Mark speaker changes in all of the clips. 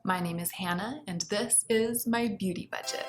Speaker 1: My name is Hannah, and this is my beauty budget.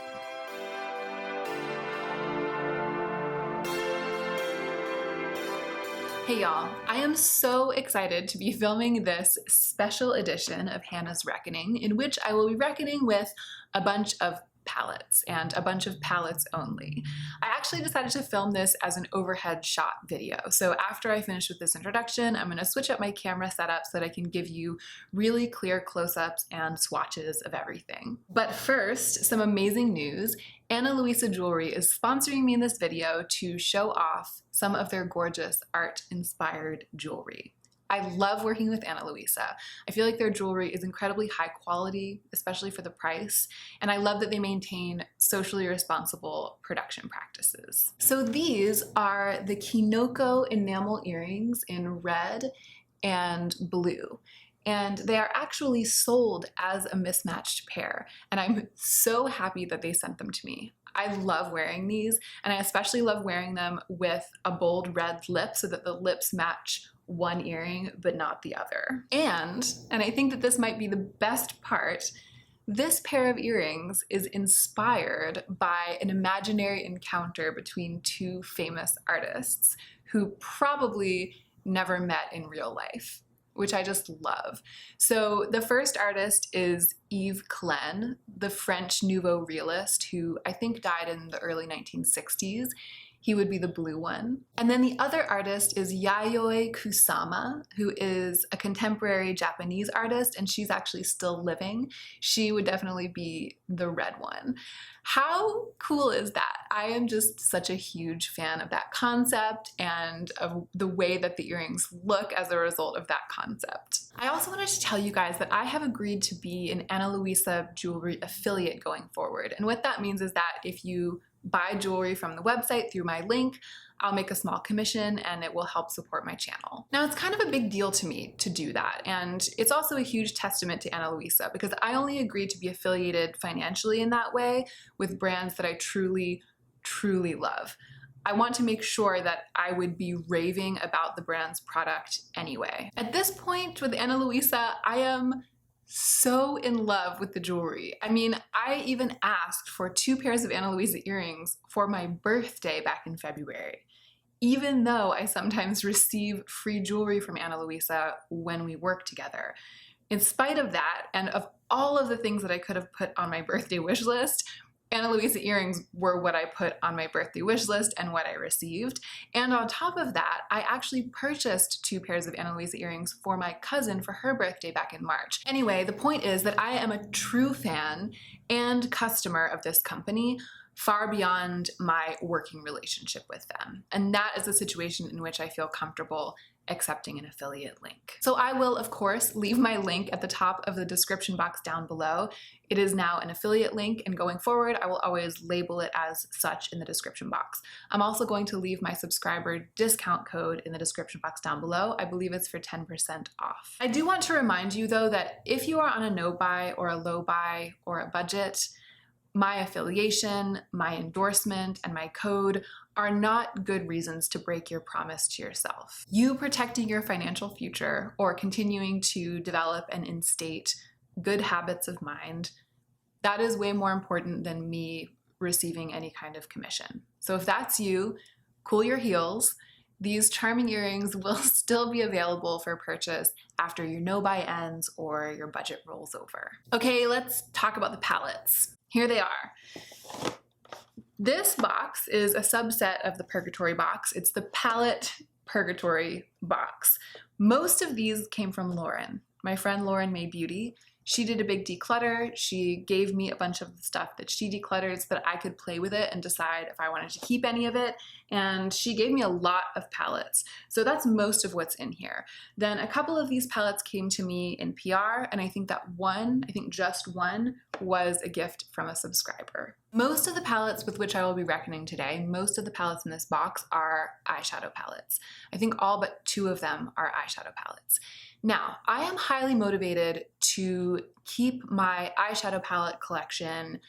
Speaker 1: Hey y'all, I am so excited to be filming this special edition of Hannah's Reckoning, in which I will be reckoning with a bunch of palettes, and a bunch of palettes only. I actually decided to film this as an overhead shot video, so after I finish with this introduction, I'm going to switch up my camera setup so that I can give you really clear close-ups and swatches of everything. But first, some amazing news. Ana Luisa Jewelry is sponsoring me in this video to show off some of their gorgeous art-inspired jewelry. I love working with Ana Luisa. I feel like their jewelry is incredibly high quality, especially for the price, and I love that they maintain socially responsible production practices. So these are the Kinoko enamel earrings in red and blue. And they are actually sold as a mismatched pair, and I'm so happy that they sent them to me. I love wearing these, and I especially love wearing them with a bold red lip so that the lips match one earring but not the other. And I think that this might be the best part, this pair of earrings is inspired by an imaginary encounter between two famous artists who probably never met in real life, which I just love. So the first artist is Yves Klein, the French Nouveau realist who I think died in the early 1960s. He would be the blue one. And then the other artist is Yayoi Kusama, who is a contemporary Japanese artist, and she's actually still living. She would definitely be the red one. How cool is that? I am just such a huge fan of that concept and of the way that the earrings look as a result of that concept. I also wanted to tell you guys that I have agreed to be an Ana Luisa Jewelry affiliate going forward. And what that means is that if you buy jewelry from the website through my link, I'll make a small commission and it will help support my channel. Now, it's kind of a big deal to me to do that, and it's also a huge testament to Ana Luisa because I only agreed to be affiliated financially in that way with brands that I truly, truly love. I want to make sure that I would be raving about the brand's product anyway. At this point with Ana Luisa, I am so in love with the jewelry. I mean, I even asked for 2 pairs of Ana Luisa earrings for my birthday back in February, even though I sometimes receive free jewelry from Ana Luisa when we work together. In spite of that, and of all of the things that I could have put on my birthday wish list, Ana Luisa earrings were what I put on my birthday wish list and what I received. And on top of that, I actually purchased 2 pairs of Ana Luisa earrings for my cousin for her birthday back in March. Anyway, the point is that I am a true fan and customer of this company, far beyond my working relationship with them. And that is a situation in which I feel comfortable accepting an affiliate link. So I will, of course, leave my link at the top of the description box down below. It is now an affiliate link, and going forward, I will always label it as such in the description box. I'm also going to leave my subscriber discount code in the description box down below. I believe it's for 10% off. I do want to remind you though that if you are on a no buy or a low buy or a budget, my affiliation, my endorsement, and my code are not good reasons to break your promise to yourself. You protecting your financial future or continuing to develop and instate good habits of mind, that is way more important than me receiving any kind of commission. So if that's you, cool your heels. These charming earrings will still be available for purchase after your no-buy ends or your budget rolls over. Okay, let's talk about the palettes. Here they are. This box is a subset of the Purgatory box. It's the palette Purgatory box. Most of these came from Lauren, my friend Lauren May Beauty. She did a big declutter. She gave me a bunch of the stuff that she decluttered so that I could play with it and decide if I wanted to keep any of it. And she gave me a lot of palettes. So that's most of what's in here. Then a couple of these palettes came to me in PR, and I think just one was a gift from a subscriber. Most of the palettes with which I will be reckoning today, most of the palettes in this box are eyeshadow palettes. I think all but 2 of them are eyeshadow palettes. Now, I am highly motivated to keep my eyeshadow palette collection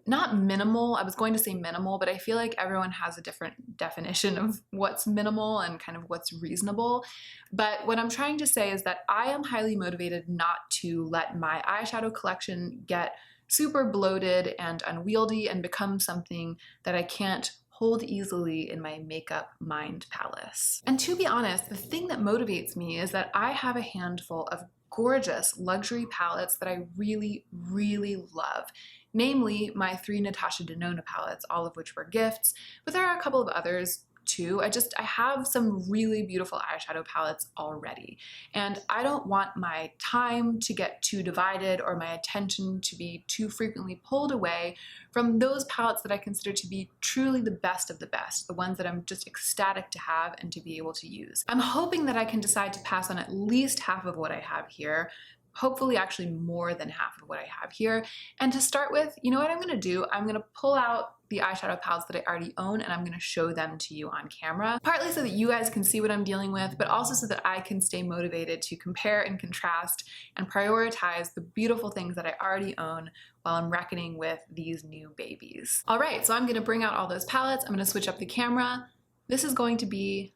Speaker 1: not minimal. I was going to say minimal, but I feel like everyone has a different definition of what's minimal and kind of what's reasonable. But what I'm trying to say is that I am highly motivated not to let my eyeshadow collection get super bloated and unwieldy and become something that I can't hold easily in my makeup mind palace. And to be honest, the thing that motivates me is that I have a handful of gorgeous luxury palettes that I really, really love. Namely, my 3 Natasha Denona palettes, all of which were gifts, but there are a couple of others too. I have some really beautiful eyeshadow palettes already, and I don't want my time to get too divided or my attention to be too frequently pulled away from those palettes that I consider to be truly the best of the best, the ones that I'm just ecstatic to have and to be able to use. I'm hoping that I can decide to pass on at least half of what I have here, hopefully actually more than half of what I have here. And to start with, you know what I'm gonna do? I'm gonna pull out the eyeshadow palettes that I already own and I'm gonna show them to you on camera, partly so that you guys can see what I'm dealing with, but also so that I can stay motivated to compare and contrast and prioritize the beautiful things that I already own while I'm reckoning with these new babies. All right, so I'm gonna bring out all those palettes. I'm gonna switch up the camera. This is going to be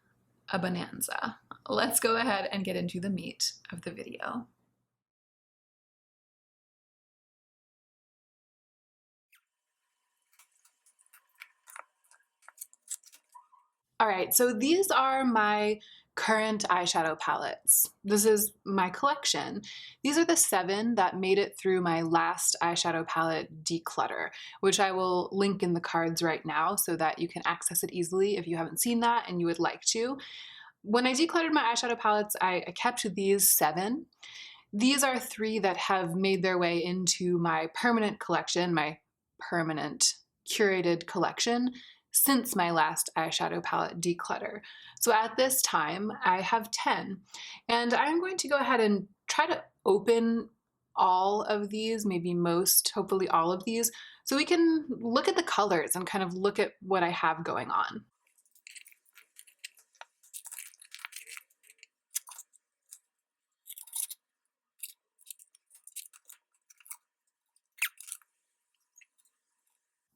Speaker 1: a bonanza. Let's go ahead and get into the meat of the video. All right, so these are my current eyeshadow palettes. This is my collection. These are the 7 that made it through my last eyeshadow palette, Declutter, which I will link in the cards right now so that you can access it easily if you haven't seen that and you would like to. When I decluttered my eyeshadow palettes, I kept these 7. These are 3 that have made their way into my permanent collection, my permanent curated collection, since my last eyeshadow palette declutter. So at this time, I have 10. And I'm going to go ahead and try to open all of these, maybe most, hopefully all of these, so we can look at the colors and kind of look at what I have going on.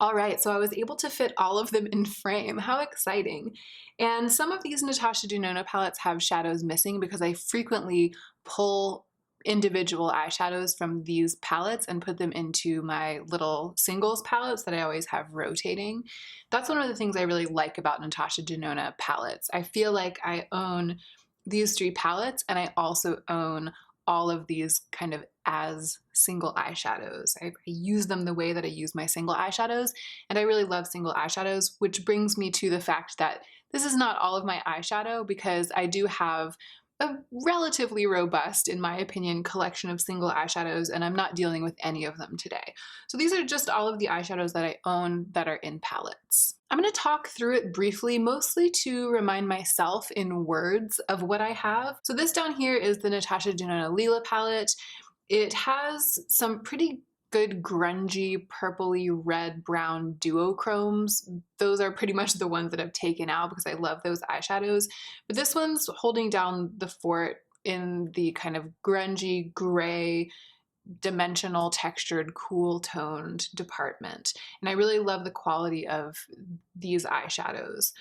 Speaker 1: All right, so I was able to fit all of them in frame. How exciting. And some of these Natasha Denona palettes have shadows missing because I frequently pull individual eyeshadows from these palettes and put them into my little singles palettes that I always have rotating. That's one of the things I really like about Natasha Denona palettes. I feel like I own these 3 palettes and I also own all of these kind of as single eyeshadows. I use them the way that I use my single eyeshadows, and I really love single eyeshadows, which brings me to the fact that this is not all of my eyeshadow because I do have a relatively robust, in my opinion, collection of single eyeshadows, and I'm not dealing with any of them today. So these are just all of the eyeshadows that I own that are in palettes. I'm going to talk through it briefly, mostly to remind myself in words of what I have. So this down here is the Natasha Denona Lila palette. It has some pretty good grungy purpley red brown duochromes. Those are pretty much the ones that I've taken out because I love those eyeshadows. But this one's holding down the fort in the kind of grungy gray dimensional textured cool toned department, and I really love the quality of these eyeshadows.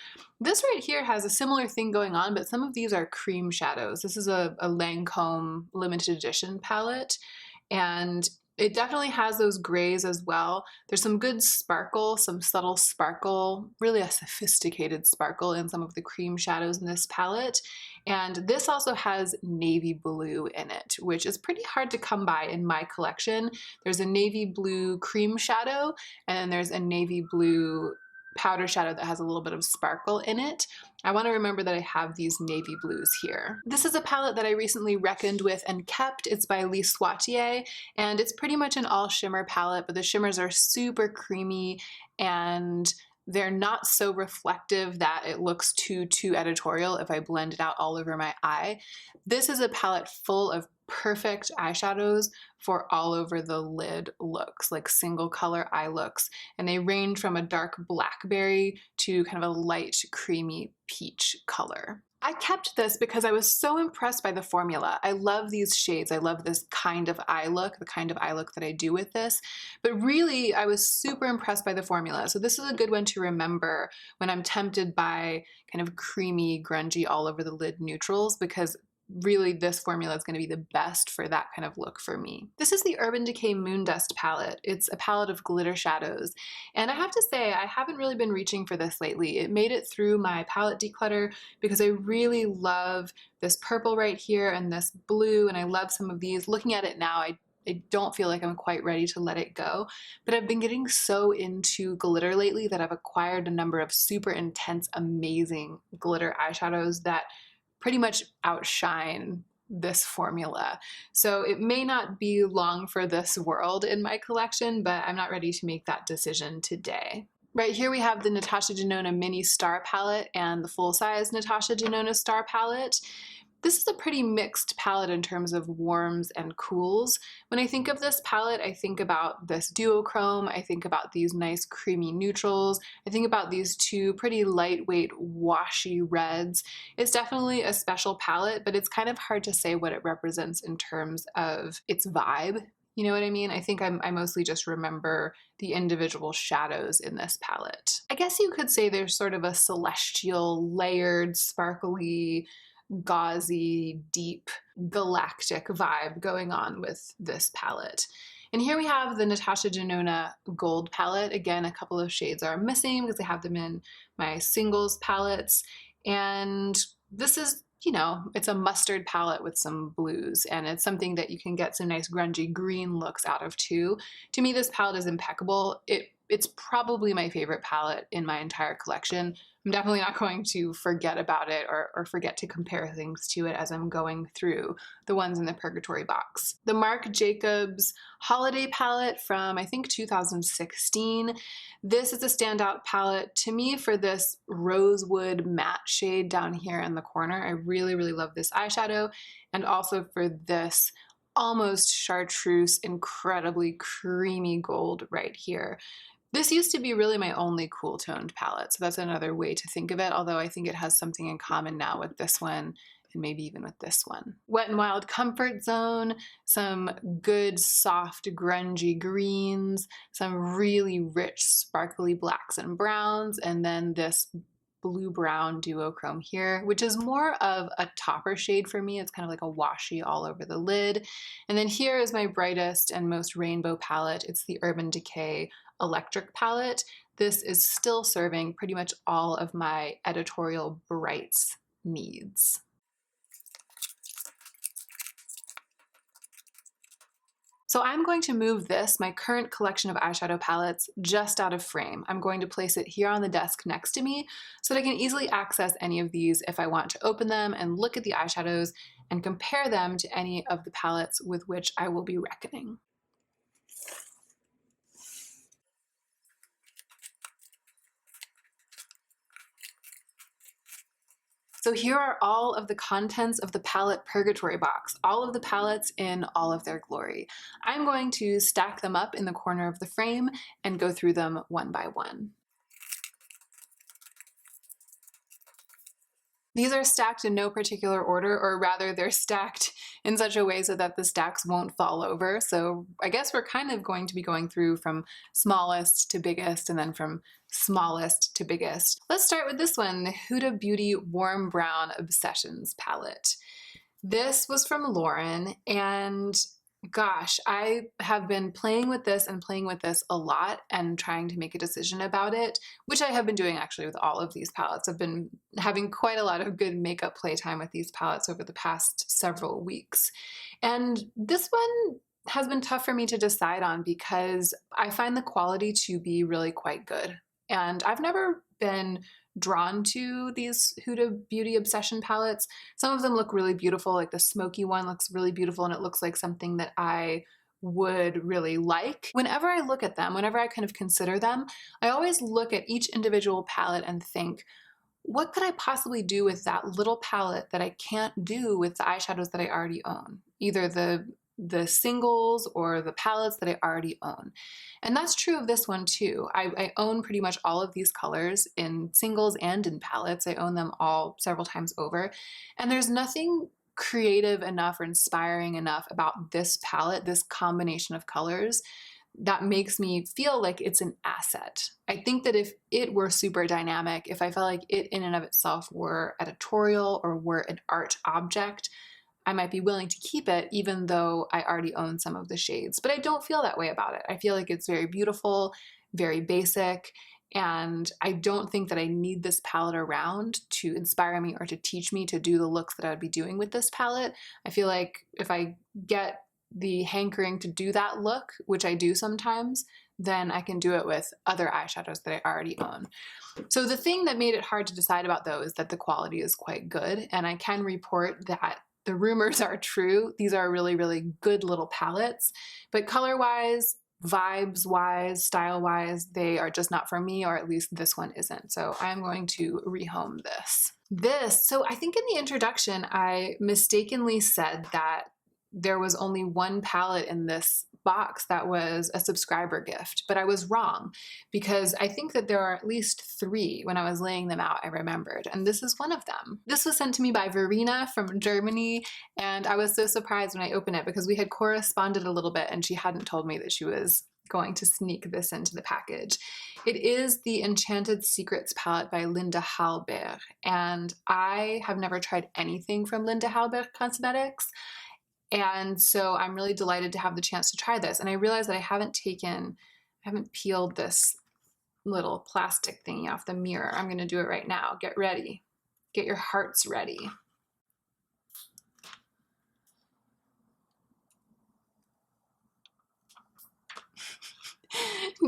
Speaker 1: This right here has a similar thing going on, but some of these are cream shadows. This is a Lancome limited edition palette, and it definitely has those grays as well. There's some good sparkle, some subtle sparkle, really a sophisticated sparkle in some of the cream shadows in this palette. And this also has navy blue in it, which is pretty hard to come by in my collection. There's a navy blue cream shadow, and then there's a navy blue powder shadow that has a little bit of sparkle in it. I want to remember that I have these navy blues here. This is a palette that I recently reckoned with and kept. It's by Louise Poston, and it's pretty much an all shimmer palette, but the shimmers are super creamy and they're not so reflective that it looks too editorial if I blend it out all over my eye. This is a palette full of perfect eyeshadows for all over the lid looks, like single color eye looks. And they range from a dark blackberry to kind of a light creamy peach color. I kept this because I was so impressed by the formula. I love these shades. I love this kind of eye look, the kind of eye look that I do with this. But really, I was super impressed by the formula. So this is a good one to remember when I'm tempted by kind of creamy, grungy, all over the lid neutrals, because really this formula is going to be the best for that kind of look for me. This is the Urban Decay Moondust palette. It's a palette of glitter shadows. And I have to say, I haven't really been reaching for this lately. It made it through my palette declutter because I really love this purple right here and this blue, and I love some of these. Looking at it now, I don't feel like I'm quite ready to let it go, but I've been getting so into glitter lately that I've acquired a number of super intense, amazing glitter eyeshadows that pretty much outshine this formula. So it may not be long for this world in my collection, but I'm not ready to make that decision today. Right here we have the Natasha Denona Mini Star palette and the full-size Natasha Denona Star palette. This is a pretty mixed palette in terms of warms and cools. When I think of this palette, I think about this duochrome, I think about these nice creamy neutrals, I think about these two pretty lightweight washy reds. It's definitely a special palette, but it's kind of hard to say what it represents in terms of its vibe. You know what I mean? I think I mostly just remember the individual shadows in this palette. I guess you could say there's sort of a celestial, layered, sparkly, gauzy, deep, galactic vibe going on with this palette. And here we have the Natasha Denona Gold palette. Again, a couple of shades are missing because I have them in my singles palettes. And this is, you know, it's a mustard palette with some blues, and it's something that you can get some nice grungy green looks out of too. To me, this palette is impeccable. It's probably my favorite palette in my entire collection. I'm definitely not going to forget about it or forget to compare things to it as I'm going through the ones in the Purgatory box. The Marc Jacobs Holiday palette from, I think, 2016. This is a standout palette to me for this rosewood matte shade down here in the corner. I really, really love this eyeshadow, and also for this almost chartreuse, incredibly creamy gold right here. This used to be really my only cool toned palette, so that's another way to think of it, although I think it has something in common now with this one and maybe even with this one. Wet n Wild Comfort Zone, some good soft grungy greens, some really rich sparkly blacks and browns, and then this blue-brown duochrome here, which is more of a topper shade for me. It's kind of like a washy all over the lid. And then here is my brightest and most rainbow palette. It's the Urban Decay Electric palette. This is still serving pretty much all of my editorial brights needs. So I'm going to move this, my current collection of eyeshadow palettes, just out of frame. I'm going to place it here on the desk next to me so that I can easily access any of these if I want to open them and look at the eyeshadows and compare them to any of the palettes with which I will be reckoning. So here are all of the contents of the palette Purgatory box, all of the palettes in all of their glory. I'm going to stack them up in the corner of the frame and go through them one by one. These are stacked in no particular order, or rather they're stacked in such a way so that the stacks won't fall over. So I guess we're kind of going to be going through from smallest to biggest and then from smallest to biggest. Let's start with this one, the Huda Beauty Warm Brown Obsessions palette. This was from Lauren, and gosh, I have been playing with this and playing with this a lot and trying to make a decision about it, which I have been doing actually with all of these palettes. I've been having quite a lot of good makeup playtime with these palettes over the past several weeks. And this one has been tough for me to decide on because I find the quality to be really quite good. And I've never been drawn to these Huda Beauty Obsession palettes. Some of them look really beautiful, like the smoky one looks really beautiful and it looks like something that I would really like. Whenever I look at them, whenever I kind of consider them, I always look at each individual palette and think, what could I possibly do with that little palette that I can't do with the eyeshadows that I already own? Either the the singles or the palettes that I already own. And that's true of this one too. I own pretty much all of these colors in singles and in palettes. I own them all several times over. And there's nothing creative enough or inspiring enough about this palette, this combination of colors, that makes me feel like it's an asset. I think that if it were super dynamic, if I felt like it in and of itself were editorial or were an art object, I might be willing to keep it even though I already own some of the shades. But I don't feel that way about it. I feel like it's very beautiful, very basic, and I don't think that I need this palette around to inspire me or to teach me to do the looks that I would be doing with this palette. I feel like if I get the hankering to do that look, which I do sometimes, then I can do it with other eyeshadows that I already own. So the thing that made it hard to decide about though is that the quality is quite good, and I can report that the rumors are true. These are really, really good little palettes, but color-wise, vibes-wise, style-wise, they are just not for me, or at least this one isn't. So I'm going to rehome this. So I think in the introduction, I mistakenly said that there was only one palette in this box that was a subscriber gift, but I was wrong because I think that there are at least 3 when I was laying them out, I remembered, and this is one of them. This was sent to me by Verena from Germany, and I was so surprised when I opened it because we had corresponded a little bit and she hadn't told me that she was going to sneak this into the package. It is the Enchanted Secrets palette by Linda Halberg, and I have never tried anything from Linda Halberg Cosmetics. And so I'm really delighted to have the chance to try this. And I realized that I haven't peeled this little plastic thingy off the mirror. I'm gonna do it right now. Get ready. Get your hearts ready.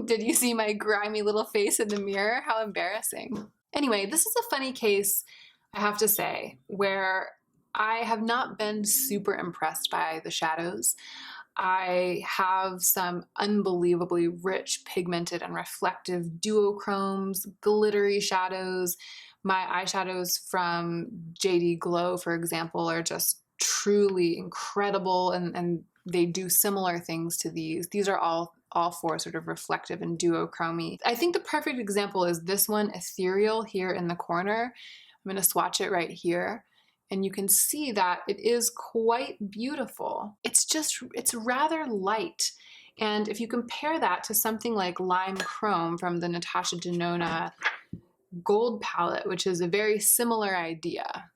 Speaker 1: Did you see my grimy little face in the mirror? How embarrassing. Anyway, this is a funny case, I have to say, where I have not been super impressed by the shadows. I have some unbelievably rich, pigmented, and reflective duochromes, glittery shadows. My eyeshadows from JD Glow, for example, are just truly incredible, and they do similar things to these. These are all 4 sort of reflective and duochromy. I think the perfect example is this one, Ethereal, here in the corner. I'm going to swatch it right here. And you can see that it is quite beautiful. It's rather light. And if you compare that to something like Lime Chrome from the Natasha Denona Gold palette, which is a very similar idea.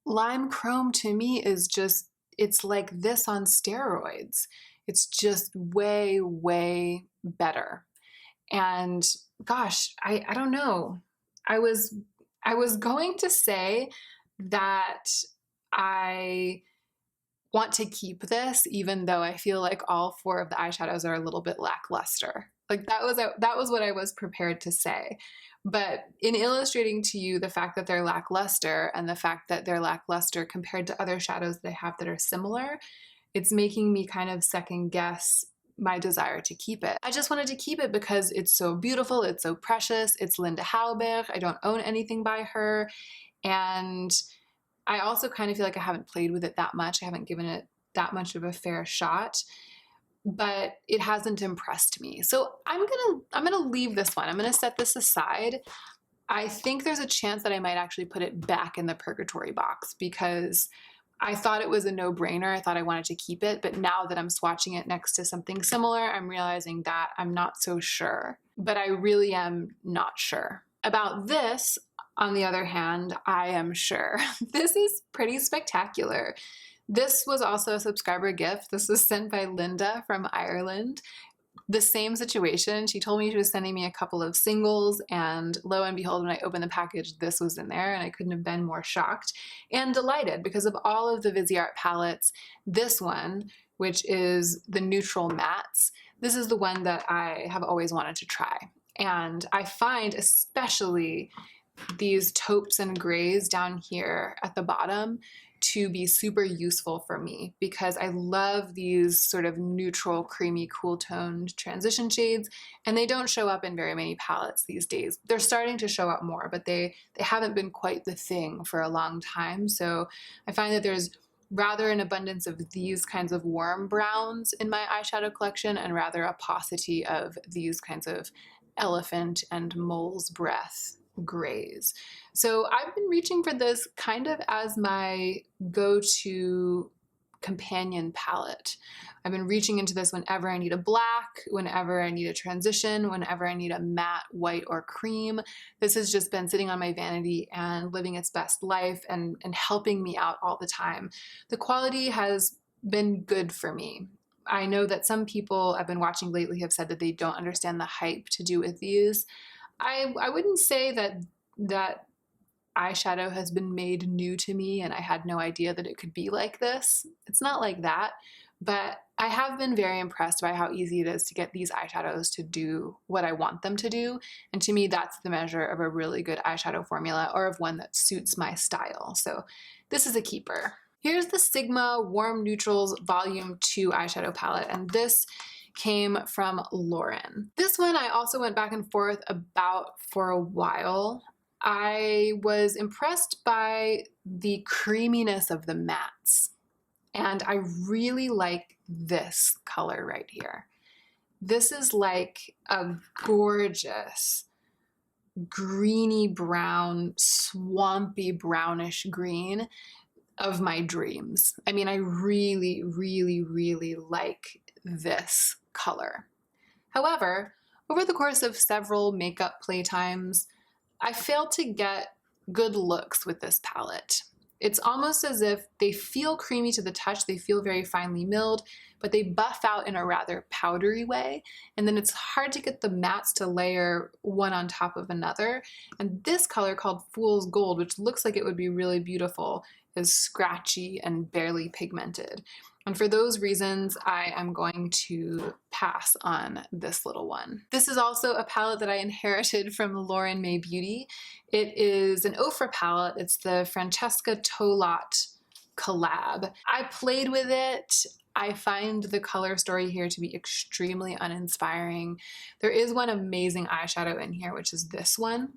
Speaker 1: Lime Chrome to me is just, it's like this on steroids. It's just way, way better. And gosh, I don't know. I was going to say that I want to keep this, even though I feel like all 4 of the eyeshadows are a little bit lackluster. Like that was what I was prepared to say. But in illustrating to you the fact that they're lackluster and the fact that they're lackluster compared to other shadows that I have that are similar, it's making me kind of second guess my desire to keep it. I just wanted to keep it because it's so beautiful, it's so precious, it's Linda Halberg, I don't own anything by her, and I also kind of feel like I haven't played with it that much, I haven't given it that much of a fair shot, but it hasn't impressed me. So I'm gonna leave this one, I'm gonna set this aside. I think there's a chance that I might actually put it back in the purgatory box because I thought it was a no-brainer. I thought I wanted to keep it, but now that I'm swatching it next to something similar, I'm realizing that I'm not so sure. But I really am not sure. About this, on the other hand, I am sure. This is pretty spectacular. This was also a subscriber gift. This was sent by Linda from Ireland. The same situation. She told me she was sending me a couple of singles, and lo and behold, when I opened the package, this was in there, and I couldn't have been more shocked and delighted because of all of the Viseart palettes. This one, which is the neutral mattes, this is the one that I have always wanted to try. And I find especially these taupes and grays down here at the bottom to be super useful for me because I love these sort of neutral, creamy, cool toned transition shades, and they don't show up in very many palettes these days. They're starting to show up more, but they haven't been quite the thing for a long time. So I find that there's rather an abundance of these kinds of warm browns in my eyeshadow collection and rather a paucity of these kinds of elephant and mole's breath grays. So I've been reaching for this kind of as my go-to companion palette. I've been reaching into this whenever I need a black, whenever I need a transition, whenever I need a matte white or cream. This has just been sitting on my vanity and living its best life and helping me out all the time. The quality has been good for me. I know that some people I've been watching lately have said that they don't understand the hype to do with these. I wouldn't say that eyeshadow has been made new to me and I had no idea that it could be like this. It's not like that, but I have been very impressed by how easy it is to get these eyeshadows to do what I want them to do. And to me, that's the measure of a really good eyeshadow formula or of one that suits my style. So this is a keeper. Here's the Sigma Warm Neutrals Volume 2 eyeshadow palette, and this came from Lauren. This one I also went back and forth about for a while. I was impressed by the creaminess of the mattes, and I really like this color right here. This is like a gorgeous greeny brown, swampy brownish green of my dreams. I mean, I really, really, really like this color. However, over the course of several makeup playtimes, I failed to get good looks with this palette. It's almost as if they feel creamy to the touch, they feel very finely milled, but they buff out in a rather powdery way, and then it's hard to get the mattes to layer one on top of another. And this color called Fool's Gold, which looks like it would be really beautiful, is scratchy and barely pigmented. And for those reasons, I am going to pass on this little one. This is also a palette that I inherited from Lauren May Beauty. It is an Ofra palette. It's the Francesca Tolot collab. I played with it. I find the color story here to be extremely uninspiring. There is one amazing eyeshadow in here, which is this one.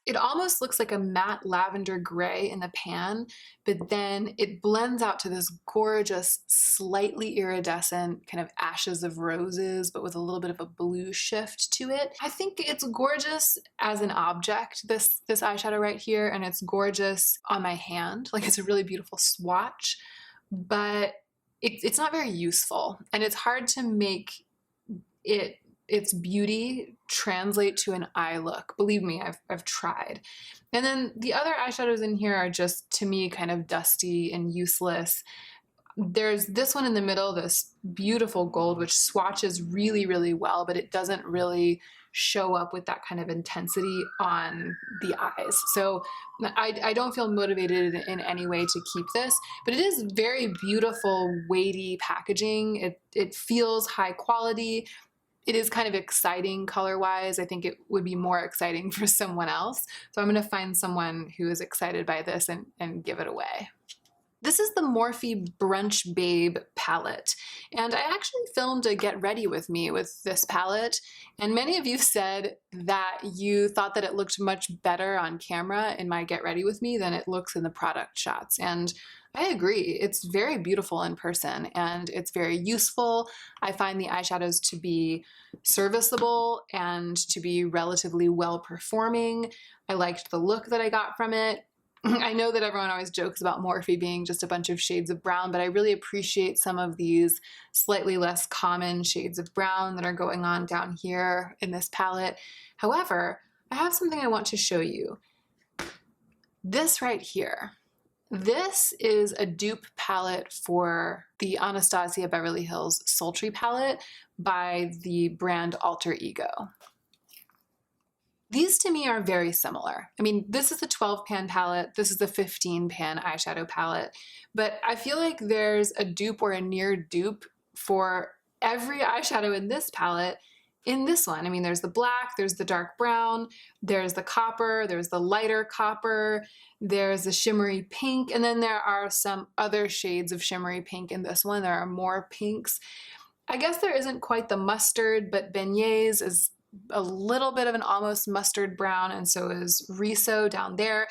Speaker 1: It almost looks like a matte lavender gray in the pan, but then it blends out to this gorgeous, slightly iridescent kind of ashes of roses, but with a little bit of a blue shift to it. I think it's gorgeous as an object, this eyeshadow right here, and it's gorgeous on my hand. Like, it's a really beautiful swatch, but it's not very useful, and it's hard to make its beauty translate to an eye look. Believe me, I've tried. And then the other eyeshadows in here are just, to me, kind of dusty and useless. There's this one in the middle, this beautiful gold, which swatches really, really well, but it doesn't really show up with that kind of intensity on the eyes. So I don't feel motivated in any way to keep this, but it is very beautiful, weighty packaging. It feels high quality. It is kind of exciting color-wise. I think it would be more exciting for someone else. So I'm gonna find someone who is excited by this and give it away. This is the Morphe Brunch Babe palette, and I actually filmed a get ready with me with this palette, and many of you said that you thought that it looked much better on camera in my get ready with me than it looks in the product shots, and I agree. It's very beautiful in person and it's very useful. I find the eyeshadows to be serviceable and to be relatively well performing. I liked the look that I got from it. I know that everyone always jokes about Morphe being just a bunch of shades of brown, but I really appreciate some of these slightly less common shades of brown that are going on down here in this palette. However, I have something I want to show you. This right here. This is a dupe palette for the Anastasia Beverly Hills Sultry palette by the brand Alter Ego. These to me are very similar. I mean, this is a 12-pan palette, this is a 15-pan eyeshadow palette, but I feel like there's a dupe or a near dupe for every eyeshadow in this palette in this one. I mean, there's the black, there's the dark brown, there's the copper, there's the lighter copper, there's the shimmery pink, and then there are some other shades of shimmery pink in this one. There are more pinks. I guess there isn't quite the mustard, but beignets is a little bit of an almost mustard brown, and so is riso down there.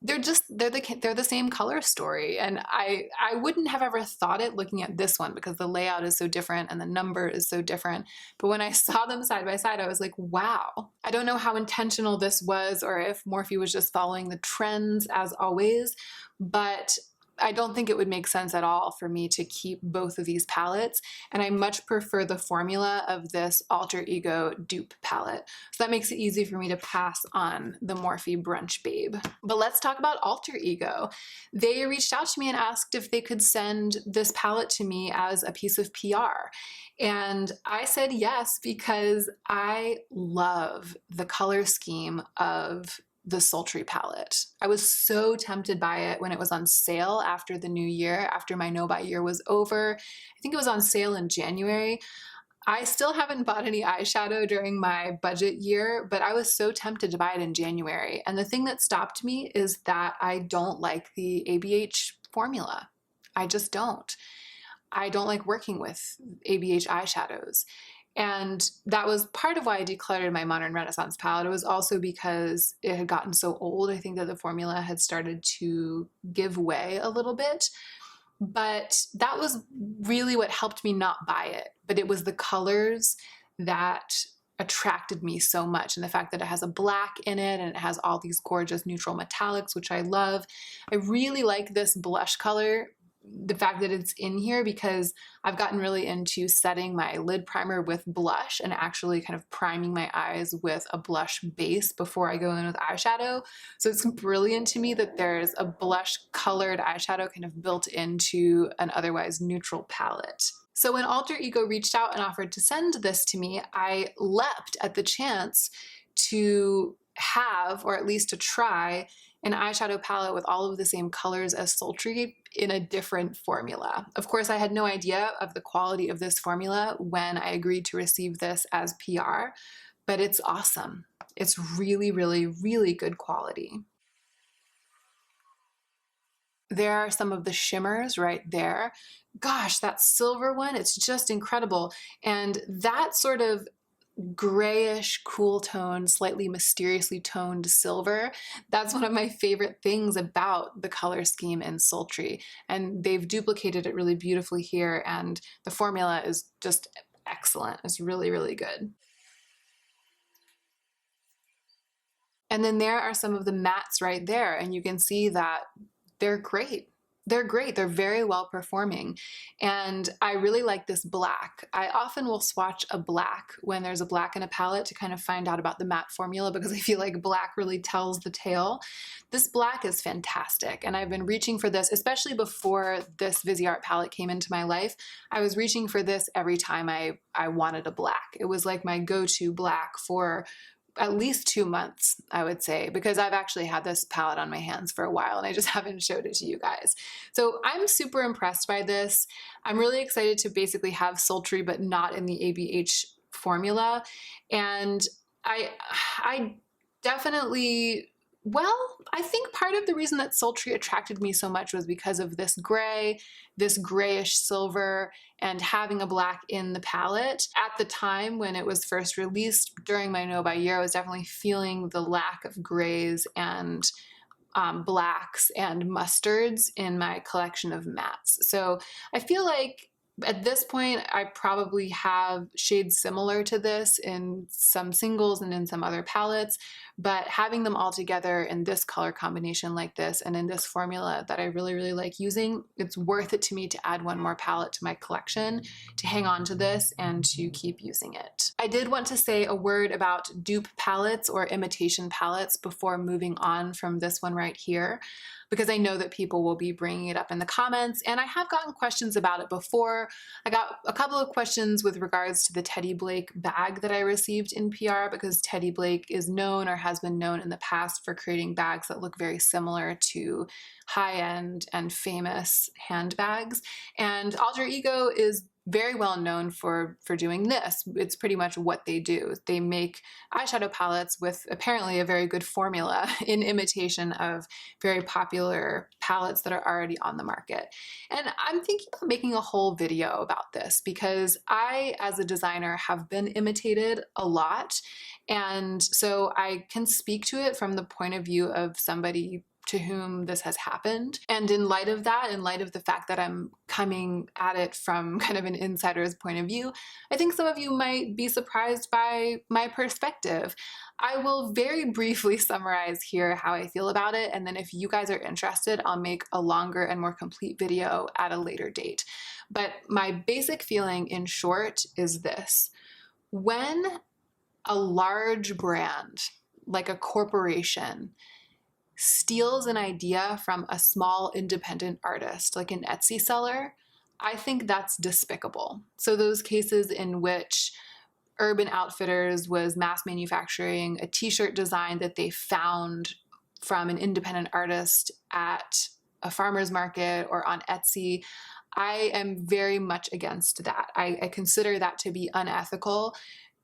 Speaker 1: They're the same color story, and I wouldn't have ever thought it looking at this one because the layout is so different and the number is so different. But when I saw them side by side, I was like, wow. I don't know how intentional this was or if Morphe was just following the trends as always, but I don't think it would make sense at all for me to keep both of these palettes, and I much prefer the formula of this Alter Ego dupe palette. So that makes it easy for me to pass on the Morphe Brunch Babe. But let's talk about Alter Ego. They reached out to me and asked if they could send this palette to me as a piece of PR. And I said yes, because I love the color scheme of the Sultry palette. I was so tempted by it when it was on sale after the new year, after my no buy year was over. I think it was on sale in January. I still haven't bought any eyeshadow during my budget year, but I was so tempted to buy it in January. And the thing that stopped me is that I don't like the ABH formula. I just don't. I don't like working with ABH eyeshadows. And that was part of why I decluttered my Modern Renaissance palette. It was also because it had gotten so old. I think that the formula had started to give way a little bit. But that was really what helped me not buy it. But it was the colors that attracted me so much, and the fact that it has a black in it and it has all these gorgeous neutral metallics, which I love. I really like this blush color, the fact that it's in here, because I've gotten really into setting my lid primer with blush and actually kind of priming my eyes with a blush base before I go in with eyeshadow. So it's brilliant to me that there's a blush colored eyeshadow kind of built into an otherwise neutral palette. So when Alter Ego reached out and offered to send this to me, I leapt at the chance to have, or at least to try, an eyeshadow palette with all of the same colors as Sultry in a different formula. Of course, I had no idea of the quality of this formula when I agreed to receive this as PR, but it's awesome. It's really, really, really good quality. There are some of the shimmers right there. Gosh, that silver one, it's just incredible. And that sort of grayish, cool tone, slightly mysteriously toned silver. That's one of my favorite things about the color scheme in Sultry. And they've duplicated it really beautifully here, and the formula is just excellent. It's really, really good. And then there are some of the mattes right there, and you can see that they're great. They're great. They're very well performing. And I really like this black. I often will swatch a black when there's a black in a palette to kind of find out about the matte formula, because I feel like black really tells the tale. This black is fantastic, and I've been reaching for this, especially before this Viseart palette came into my life. I was reaching for this every time I wanted a black. It was like my go-to black for at least 2 months, I would say, because I've actually had this palette on my hands for a while and I just haven't showed it to you guys. So I'm super impressed by this. I'm really excited to basically have Sultry, but not in the ABH formula. And I definitely, well, I think part of the reason that Sultry attracted me so much was because of this gray, this grayish silver, and having a black in the palette. At the time when it was first released during my no buy year, I was definitely feeling the lack of grays and blacks and mustards in my collection of mattes. So I feel like at this point, I probably have shades similar to this in some singles and in some other palettes, but having them all together in this color combination like this and in this formula that I really, really like using, it's worth it to me to add one more palette to my collection, to hang on to this and to keep using it. I did want to say a word about dupe palettes or imitation palettes before moving on from this one right here, because I know that people will be bringing it up in the comments, and I have gotten questions about it before. I got a couple of questions with regards to the Teddy Blake bag that I received in PR, because Teddy Blake is known, or has been known in the past, for creating bags that look very similar to high-end and famous handbags. And Alter Ego is very well known for doing this. It's pretty much what they do. They make eyeshadow palettes with apparently a very good formula in imitation of very popular palettes that are already on the market. And I'm thinking of making a whole video about this because I, as a designer, have been imitated a lot. And so I can speak to it from the point of view of somebody to whom this has happened. And in light of that, in light of the fact that I'm coming at it from kind of an insider's point of view, I think some of you might be surprised by my perspective. I will very briefly summarize here how I feel about it, and then if you guys are interested, I'll make a longer and more complete video at a later date. But my basic feeling, in short, is this. When a large brand, like a corporation, steals an idea from a small independent artist, like an Etsy seller, I think that's despicable. So those cases in which Urban Outfitters was mass manufacturing a t-shirt design that they found from an independent artist at a farmer's market or on Etsy, I am very much against that. I consider that to be unethical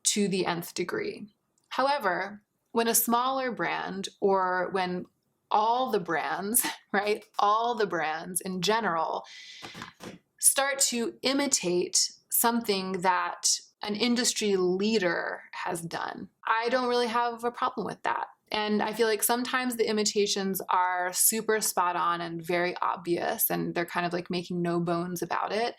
Speaker 1: to the nth degree. However, when a smaller brand, or when all the brands, right, all the brands in general, start to imitate something that an industry leader has done, I don't really have a problem with that. And I feel like sometimes the imitations are super spot on and very obvious, and they're kind of like making no bones about it.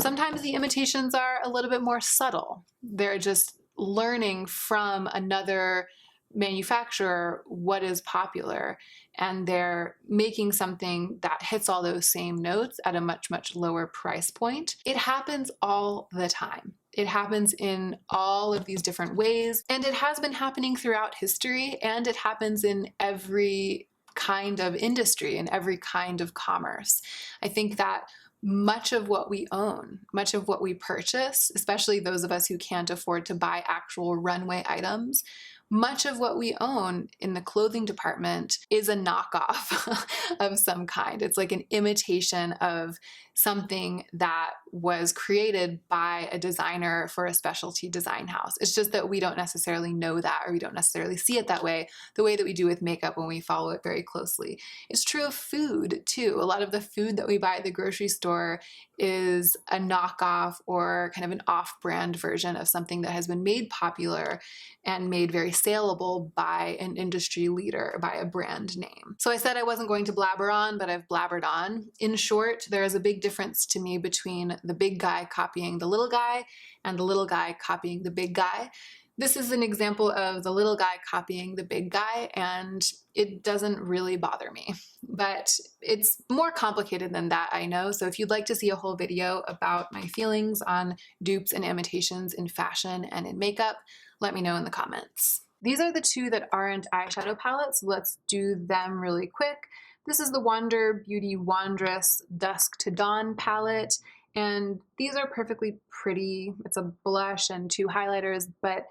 Speaker 1: Sometimes the imitations are a little bit more subtle. They're just learning from another manufacturer what is popular, and they're making something that hits all those same notes at a much, much lower price point. It happens all the time. It happens in all of these different ways, and it has been happening throughout history, and it happens in every kind of industry, in every kind of commerce. I think that much of what we own, much of what we purchase, especially those of us who can't afford to buy actual runway items, much of what we own in the clothing department is a knockoff of some kind. It's like an imitation of something that was created by a designer for a specialty design house. It's just that we don't necessarily know that, or we don't necessarily see it that way, the way that we do with makeup when we follow it very closely. It's true of food too. A lot of the food that we buy at the grocery store is a knockoff or kind of an off-brand version of something that has been made popular and made very saleable by an industry leader, by a brand name. So I said I wasn't going to blabber on, but I've blabbered on. In short, there is a big difference to me between the big guy copying the little guy and the little guy copying the big guy. This is an example of the little guy copying the big guy, and it doesn't really bother me. But it's more complicated than that, I know. So if you'd like to see a whole video about my feelings on dupes and imitations in fashion and in makeup, let me know in the comments. These are the two that aren't eyeshadow palettes. Let's do them really quick. This is the Wander Beauty Wondrous Dusk to Dawn palette, and these are perfectly pretty. It's a blush and two highlighters, but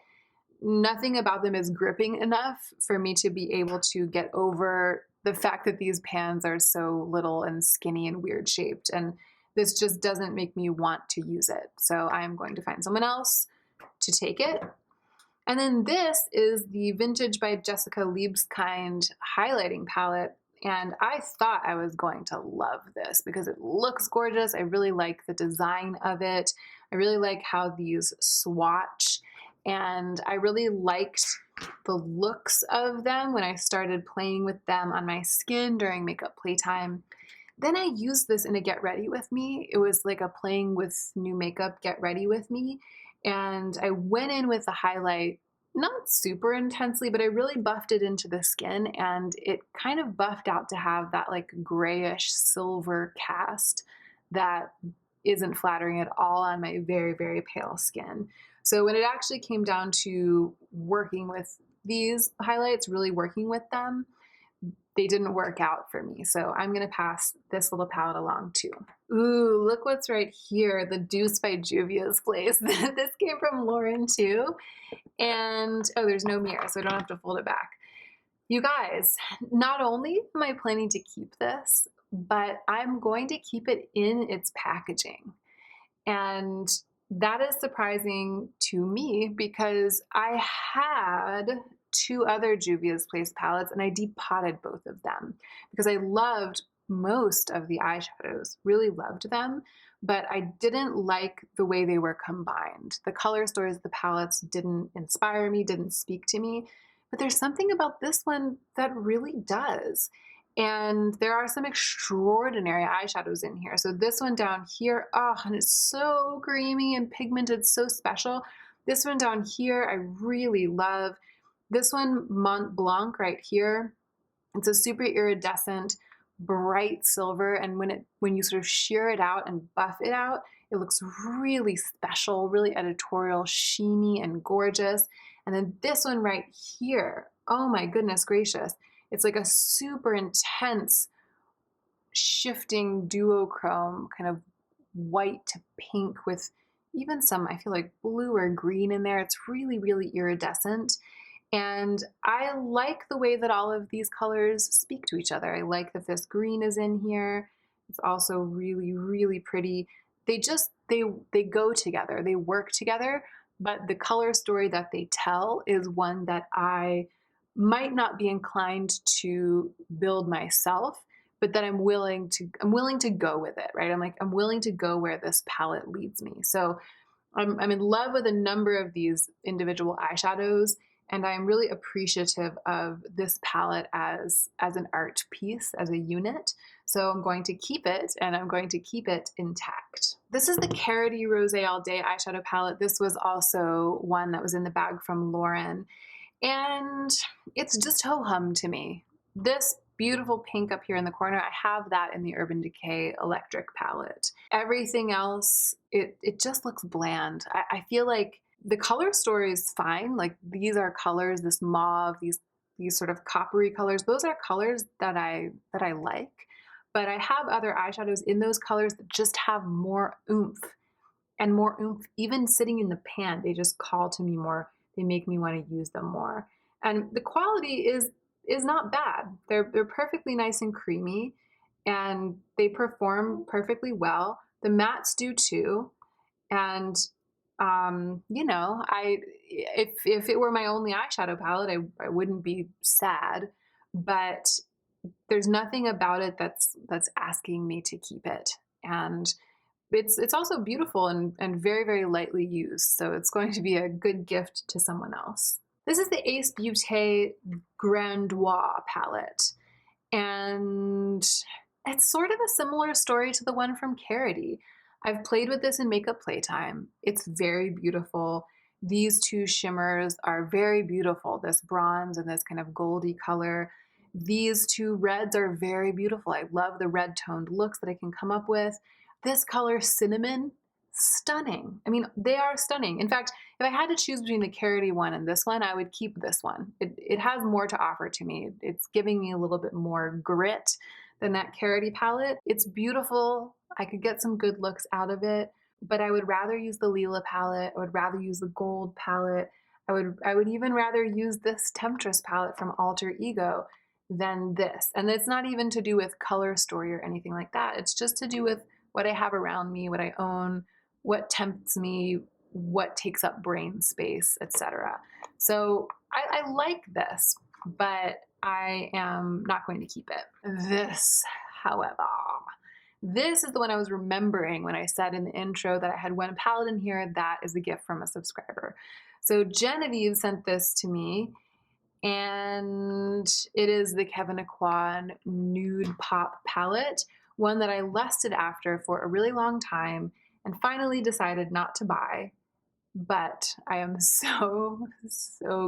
Speaker 1: nothing about them is gripping enough for me to be able to get over the fact that these pans are so little and skinny and weird shaped, and this just doesn't make me want to use it. So I'm going to find someone else to take it. And then this is the Vintage by Jessica Liebskind highlighting palette, and I thought I was going to love this because it looks gorgeous. I really like the design of it. I really like how these swatch, and I really liked the looks of them when I started playing with them on my skin during makeup playtime. Then I used this in a get ready with me. It was like a playing with new makeup get ready with me. And I went in with the highlight, not super intensely, but I really buffed it into the skin, and it kind of buffed out to have that like grayish silver cast that isn't flattering at all on my very, very pale skin. So when it actually came down to working with these highlights, really working with them, they didn't work out for me. So I'm gonna pass this little palette along too. Ooh, look what's right here, the Deuce by Juvia's Place. This came from Lauren too. And, oh, there's no mirror, so I don't have to fold it back. You guys, not only am I planning to keep this, but I'm going to keep it in its packaging. And that is surprising to me because I had two other Juvia's Place palettes and I depotted both of them because I loved most of the eyeshadows, really loved them, but I didn't like the way they were combined. The color stories of the palettes didn't inspire me, didn't speak to me, but there's something about this one that really does. And there are some extraordinary eyeshadows in here. So this one down here, oh, and it's so creamy and pigmented, so special. This one down here, I really love. This one, Mont Blanc right here, it's a super iridescent, bright silver, and when you sort of shear it out and buff it out, it looks really special, really editorial, sheeny and gorgeous. And then this one right here, oh my goodness gracious, it's like a super intense, shifting duochrome, kind of white to pink with even some, I feel like, blue or green in there. It's really, really iridescent. And I like the way that all of these colors speak to each other. I like that this green is in here. It's also really, really pretty. They go together, they work together, but the color story that they tell is one that I might not be inclined to build myself, but that I'm willing to go with it, right? I'm willing to go where this palette leads me. So I'm in love with a number of these individual eyeshadows, and I'm really appreciative of this palette as an art piece, as a unit. So I'm going to keep it, and I'm going to keep it intact. This is the Carity Rosé All Day eyeshadow palette. This was also one that was in the bag from Lauren, and it's just ho-hum to me. This beautiful pink up here in the corner, I have that in the Urban Decay Electric palette. Everything else, it just looks bland. I feel like the color story is fine. Like, these are colors, this mauve, these sort of coppery colors, those are colors that I like. But I have other eyeshadows in those colors that just have more oomph, and more oomph even sitting in the pan. They just call to me more. They make me want to use them more. And the quality is not bad. They're perfectly nice and creamy, and they perform perfectly well. The mattes do too. And you know, if it were my only eyeshadow palette, I wouldn't be sad, but there's nothing about it that's asking me to keep it. And it's also beautiful and very, very lightly used, so it's going to be a good gift to someone else. This is the Ace Beauté Grandois palette, and it's sort of a similar story to the one from Carity. I've played with this in Makeup Playtime. It's very beautiful. These two shimmers are very beautiful, this bronze and this kind of goldy color. These two reds are very beautiful. I love the red toned looks that I can come up with. This color, Cinnamon, stunning. I mean, they are stunning. In fact, if I had to choose between the Carity one and this one, I would keep this one. It has more to offer to me. It's giving me a little bit more grit than that Carity palette. It's beautiful. I could get some good looks out of it, but I would rather use the Lila palette. I would rather use the gold palette. I would even rather use this Temptress palette from Alter Ego than this. And it's not even to do with color story or anything like that. It's just to do with what I have around me, what I own, what tempts me, what takes up brain space, etc. So I like this, but I am not going to keep it. This, however, this is the one I was remembering when I said in the intro that I had one palette in here that is a gift from a subscriber. So Genevieve sent this to me, and it is the Kevyn Aucoin Nude Pop palette, one that I lusted after for a really long time and finally decided not to buy. But I am so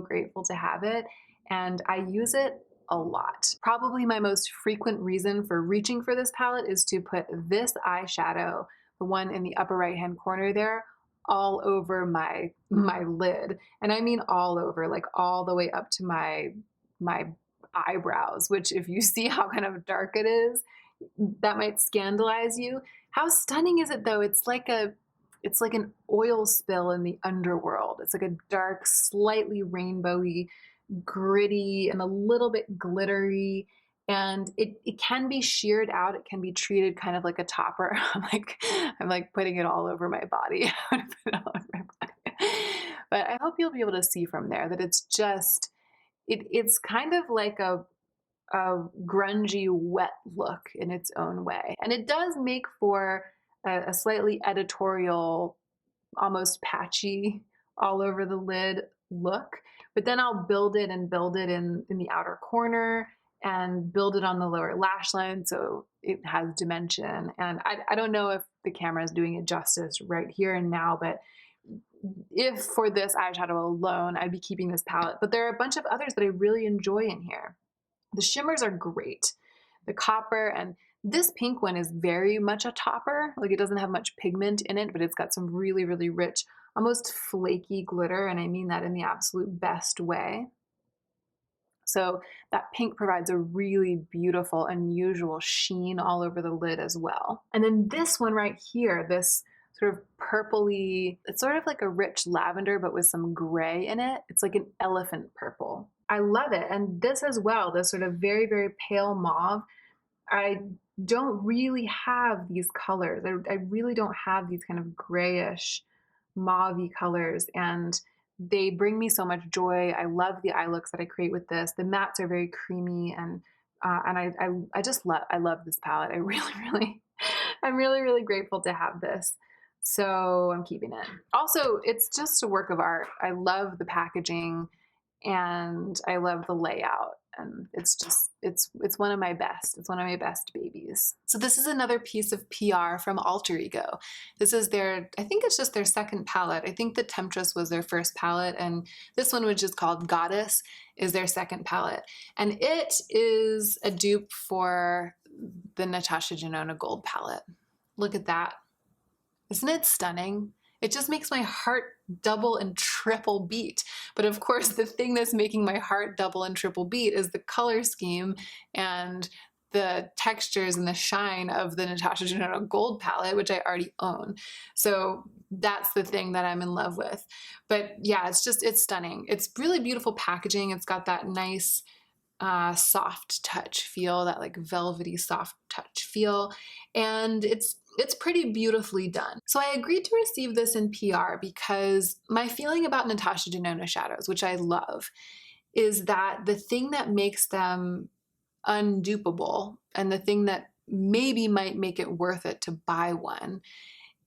Speaker 1: grateful to have it, and I use it a lot. Probably my most frequent reason for reaching for this palette is to put this eyeshadow, the one in the upper right hand corner there, all over my lid. And I mean all over, like all the way up to my eyebrows, which if you see how kind of dark it is, that might scandalize you. How stunning is it though? It's like an oil spill in the underworld. It's like a dark, slightly rainbowy, gritty, and a little bit glittery. And it can be sheared out. It can be treated kind of like a topper. I'm like putting it all over my body. I'm gonna put it all over my body. But I hope you'll be able to see from there that it's just, it's kind of like a grungy, wet look in its own way. And it does make for a slightly editorial, almost patchy, all over the lid look. But then I'll build it and build it in the outer corner and build it on the lower lash line so it has dimension. And I don't know if the camera is doing it justice right here and now, but if for this eyeshadow alone, I'd be keeping this palette. But there are a bunch of others that I really enjoy in here. The shimmers are great. The copper, and this pink one is very much a topper. Like, it doesn't have much pigment in it, but it's got some really, really rich, almost flaky glitter, and I mean that in the absolute best way. So that pink provides a really beautiful, unusual sheen all over the lid as well. And then this one right here, this sort of purpley, it's sort of like a rich lavender, but with some gray in it. It's like an elephant purple. I love it. And this as well, this sort of very, very pale mauve. I don't really have these colors. I really don't have these kind of grayish, mauve-y colors, and they bring me so much joy. I love the eye looks that I create with this. The mattes are very creamy, and I just love this palette. I really, really, I'm really, really grateful to have this. So I'm keeping it. Also, it's just a work of art. I love the packaging and I love the layout. And it's just, it's one of my best. It's one of my best babies. So this is another piece of PR from Alter Ego. This is their, I think it's just their second palette. I think the Temptress was their first palette, and this one, which is called Goddess, is their second palette. And it is a dupe for the Natasha Denona Gold palette. Look at that. Isn't it stunning? It just makes my heart double and triple beat. But of course, the thing that's making my heart double and triple beat is the color scheme and the textures and the shine of the Natasha Denona Gold palette, which I already own. So that's the thing that I'm in love with. But yeah, it's stunning. It's really beautiful packaging. It's got that nice soft touch feel, that like velvety soft touch feel. And it's pretty beautifully done. So I agreed to receive this in PR because my feeling about Natasha Denona shadows, which I love, is that the thing that makes them undupable and the thing that maybe might make it worth it to buy one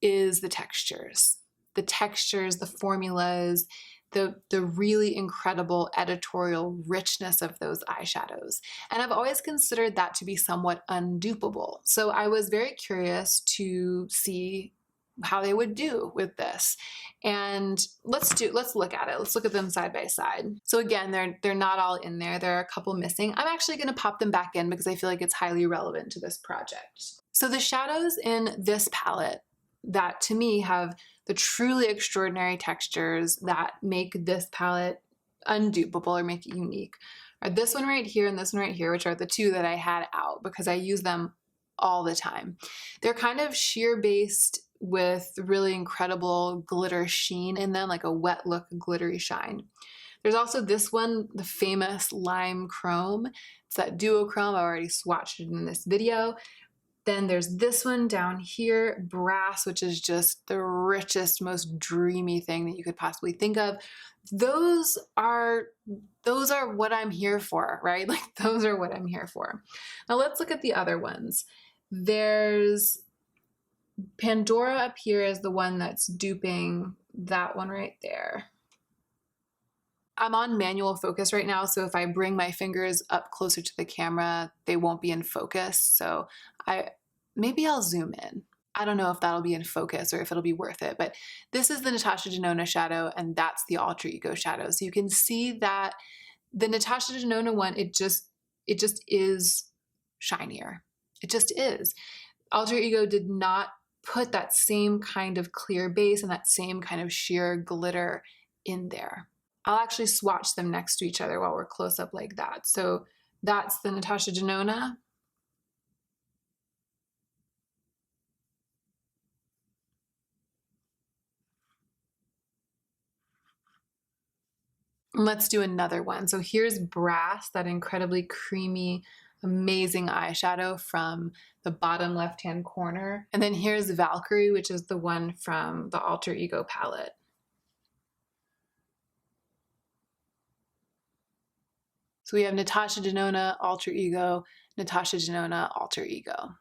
Speaker 1: is the textures. The textures, the formulas, the really incredible editorial richness of those eyeshadows. And I've always considered that to be somewhat undupable. So I was very curious to see how they would do with this. And let's look at it. Let's look at them side by side. So again, they're not all in there. There are a couple missing. I'm actually going to pop them back in because I feel like it's highly relevant to this project. So the shadows in this palette that to me have the truly extraordinary textures that make this palette undupable or make it unique are this one right here and this one right here, which are the two that I had out because I use them all the time. They're kind of sheer based with really incredible glitter sheen in them, like a wet look, glittery shine. There's also this one, the famous Lime Chrome. It's that duochrome. I've already swatched it in this video. Then there's this one down here, Brass, which is just the richest, most dreamy thing that you could possibly think of. Those are what I'm here for, right? Like, those are what I'm here for. Now let's look at the other ones. There's Pandora up here is the one that's duping that one right there. I'm on manual focus right now, so if I bring my fingers up closer to the camera, they won't be in focus. So maybe I'll zoom in. I don't know if that'll be in focus or if it'll be worth it, but this is the Natasha Denona shadow and that's the Alter Ego shadow. So you can see that the Natasha Denona one, it just is shinier. It just is. Alter Ego did not put that same kind of clear base and that same kind of sheer glitter in there. I'll actually swatch them next to each other while we're close up like that. So that's the Natasha Denona. Let's do another one. So here's Brass, that incredibly creamy, amazing eyeshadow from the bottom left-hand corner. And then here's Valkyrie, which is the one from the Alter Ego palette. So we have Natasha Denona, Alter Ego, Natasha Denona, Alter Ego.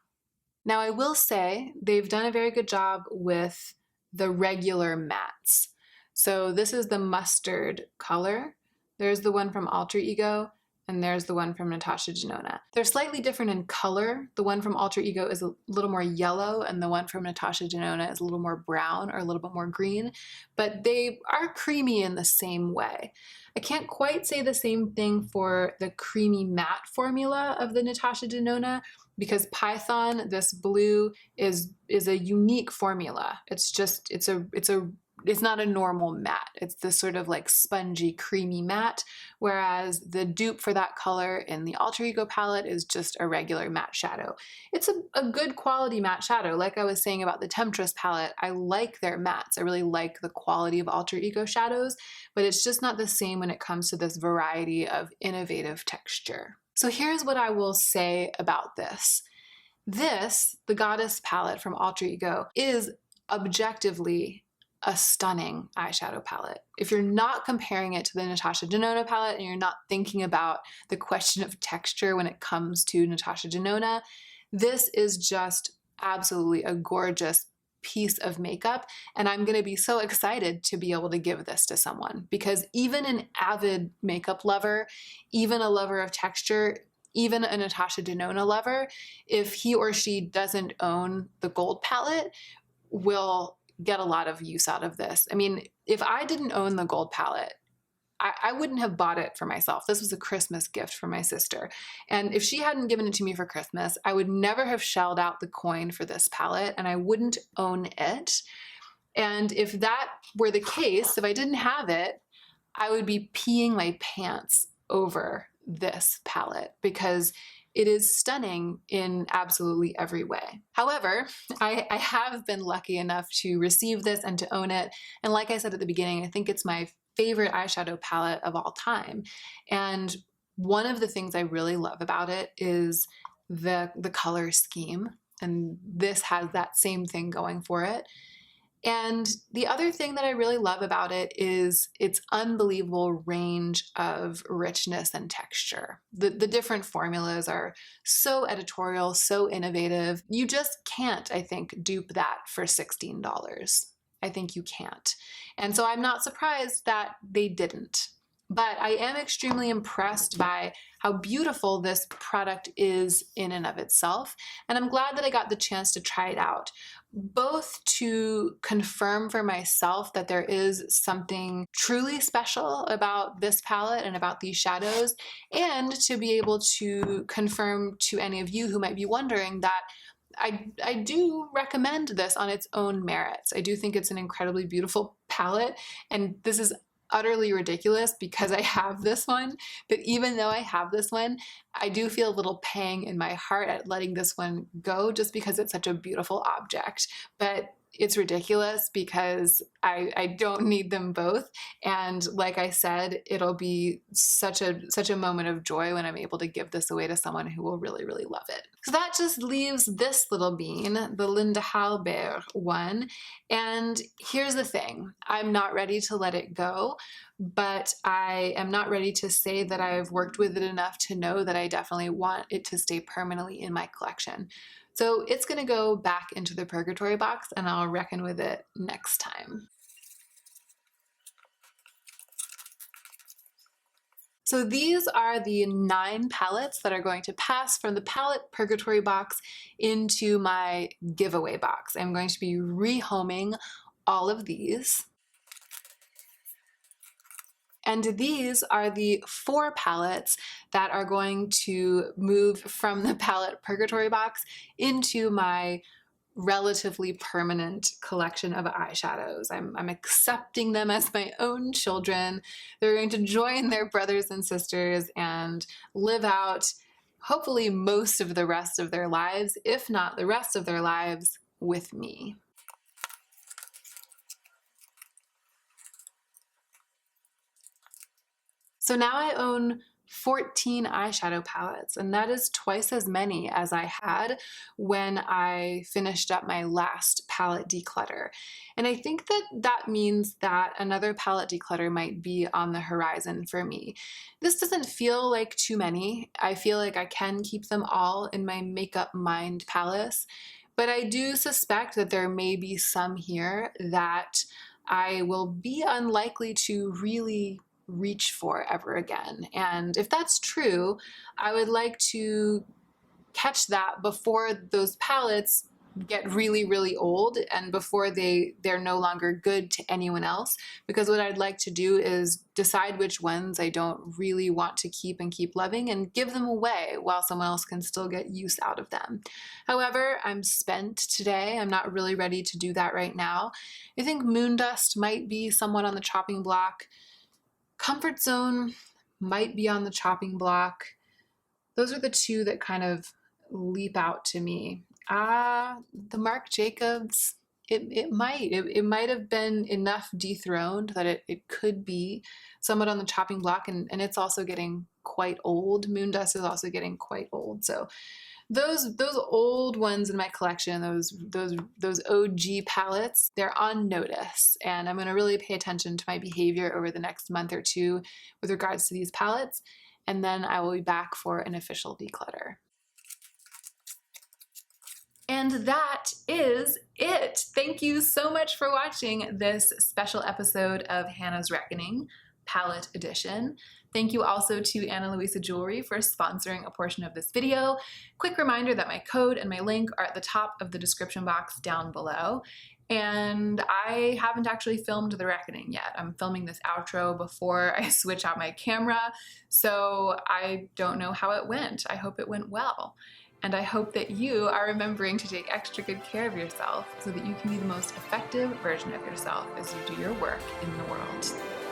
Speaker 1: Now I will say they've done a very good job with the regular mattes. So this is the mustard color. There's the one from Alter Ego, and there's the one from Natasha Denona. They're slightly different in color. The one from Alter Ego is a little more yellow, and the one from Natasha Denona is a little more brown or a little bit more green, but they are creamy in the same way. I can't quite say the same thing for the creamy matte formula of the Natasha Denona, because Python, this blue, is a unique formula. It's not a normal matte. It's this sort of like spongy, creamy matte, whereas the dupe for that color in the Alter Ego palette is just a regular matte shadow. It's a good quality matte shadow. Like I was saying about the Temptress palette, I like their mattes. I really like the quality of Alter Ego shadows, but it's just not the same when it comes to this variety of innovative texture. So here's what I will say about this. This, the Goddess palette from Alter Ego, is objectively a stunning eyeshadow palette. If you're not comparing it to the Natasha Denona palette and you're not thinking about the question of texture when it comes to Natasha Denona, this is just absolutely a gorgeous piece of makeup, and I'm going to be so excited to be able to give this to someone, because even an avid makeup lover, even a lover of texture, even a Natasha Denona lover, if he or she doesn't own the gold palette, will get a lot of use out of this. I mean, if I didn't own the gold palette, I wouldn't have bought it for myself. This was a Christmas gift for my sister. And if she hadn't given it to me for Christmas, I would never have shelled out the coin for this palette, and I wouldn't own it. And if that were the case, if I didn't have it, I would be peeing my pants over this palette, because it is stunning in absolutely every way. However, I have been lucky enough to receive this and to own it. And like I said at the beginning, I think it's my favorite eyeshadow palette of all time. And one of the things I really love about it is the color scheme. And this has that same thing going for it. And the other thing that I really love about it is its unbelievable range of richness and texture. The different formulas are so editorial, so innovative. You just can't, I think, dupe that for $16. I think you can't. And so I'm not surprised that they didn't. But I am extremely impressed by how beautiful this product is in and of itself. And I'm glad that I got the chance to try it out, both to confirm for myself that there is something truly special about this palette and about these shadows, and to be able to confirm to any of you who might be wondering that I do recommend this on its own merits. I do think it's an incredibly beautiful palette, and this is utterly ridiculous because I have this one, but even though I have this one, I do feel a little pang in my heart at letting this one go, just because it's such a beautiful object. But it's ridiculous because I don't need them both. And like I said, it'll be such a moment of joy when I'm able to give this away to someone who will really, really love it. So that just leaves this little bean, the Linda Halbert one. And here's the thing, I'm not ready to let it go, but I am not ready to say that I've worked with it enough to know that I definitely want it to stay permanently in my collection. So it's going to go back into the purgatory box, and I'll reckon with it next time. So these are the 9 palettes that are going to pass from the palette purgatory box into my giveaway box. I'm going to be rehoming all of these. And these are the 4 palettes that are going to move from the palette purgatory box into my relatively permanent collection of eyeshadows. I'm accepting them as my own children. They're going to join their brothers and sisters and live out, hopefully, most of the rest of their lives, if not the rest of their lives, with me. So now I own 14 eyeshadow palettes, and that is twice as many as I had when I finished up my last palette declutter. And I think that that means that another palette declutter might be on the horizon for me. This doesn't feel like too many. I feel like I can keep them all in my Makeup Mind palace, but I do suspect that there may be some here that I will be unlikely to really reach for ever again. And if that's true, I would like to catch that before those palettes get really, really old and before they're no longer good to anyone else, because what I'd like to do is decide which ones I don't really want to keep and keep loving and give them away while someone else can still get use out of them. However, I'm spent today. I'm not really ready to do that right now. I think Moon Dust might be somewhat on the chopping block. Comfort Zone might be on the chopping block. Those are the two that kind of leap out to me. The Marc Jacobs, it might have been enough dethroned that it could be somewhat on the chopping block, and it's also getting quite old. Moon Dust is also getting quite old. So those old ones in my collection, those OG palettes, they're on notice, and I'm going to really pay attention to my behavior over the next month or two with regards to these palettes, and then I will be back for an official declutter. And that is it. Thank you so much for watching this special episode of Hannah's Reckoning, Palette Edition. Thank you also to Ana Luisa Jewelry for sponsoring a portion of this video. Quick reminder that my code and my link are at the top of the description box down below. And I haven't actually filmed the reckoning yet. I'm filming this outro before I switch out my camera, so I don't know how it went. I hope it went well. And I hope that you are remembering to take extra good care of yourself so that you can be the most effective version of yourself as you do your work in the world.